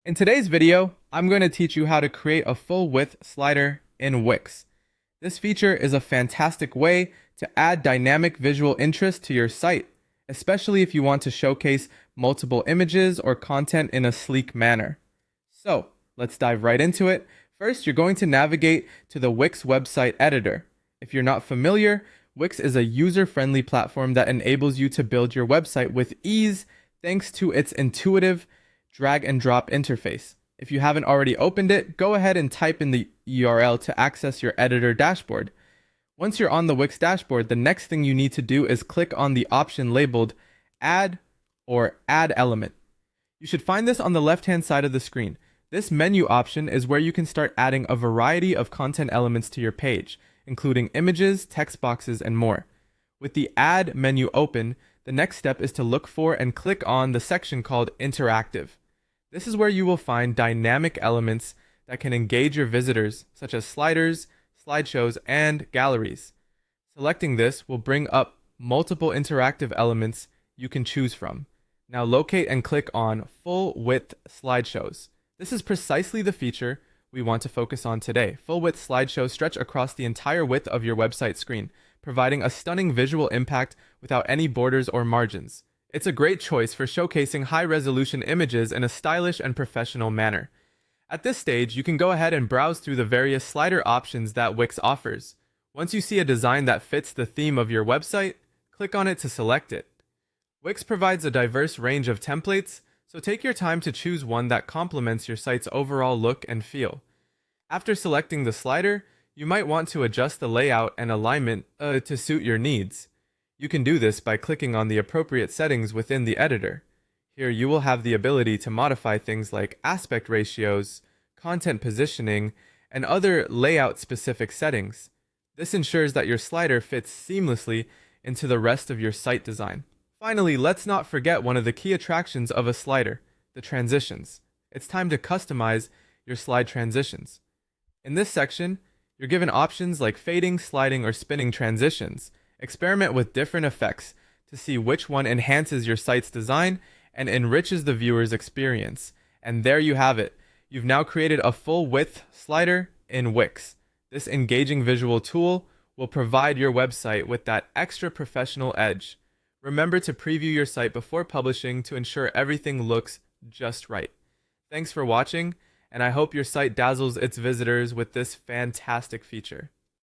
In today's video, I'm going to teach you how to create a full width slider in Wix. This feature is a fantastic way to add dynamic visual interest to your site, especially if you want to showcase multiple images or content in a sleek manner. So, let's dive right into it. First, you're going to navigate to the Wix website editor. If you're not familiar, Wix is a user-friendly platform that enables you to build your website with ease thanks to its intuitive drag and drop interface. If you haven't already opened it, go ahead and type in the URL to access your editor dashboard. Once you're on the Wix dashboard, the next thing you need to do is click on the option labeled Add or Add Element. You should find this on the left-hand side of the screen. This menu option is where you can start adding a variety of content elements to your page, including images, text boxes, and more. With the Add menu open, the next step is to look for and click on the section called Interactive. This is where you will find dynamic elements that can engage your visitors, such as sliders, slideshows, and galleries. Selecting this will bring up multiple interactive elements you can choose from. Now locate and click on Full Width Slideshows. This is precisely the feature we want to focus on today. Full width slideshows stretch across the entire width of your website screen, providing a stunning visual impact without any borders or margins. It's a great choice for showcasing high-resolution images in a stylish and professional manner. At this stage, you can go ahead and browse through the various slider options that Wix offers. Once you see a design that fits the theme of your website, click on it to select it. Wix provides a diverse range of templates, so take your time to choose one that complements your site's overall look and feel. After selecting the slider, you might want to adjust the layout and alignment to suit your needs. You can do this by clicking on the appropriate settings within the editor. Here you will have the ability to modify things like aspect ratios, content positioning, and other layout-specific settings. This ensures that your slider fits seamlessly into the rest of your site design. Finally, let's not forget one of the key attractions of a slider, the transitions. It's time to customize your slide transitions. In this section, you're given options like fading, sliding, or spinning transitions. Experiment with different effects to see which one enhances your site's design and enriches the viewer's experience. And there you have it. You've now created a full width slider in Wix. This engaging visual tool will provide your website with that extra professional edge. Remember to preview your site before publishing to ensure everything looks just right. Thanks for watching, and I hope your site dazzles its visitors with this fantastic feature.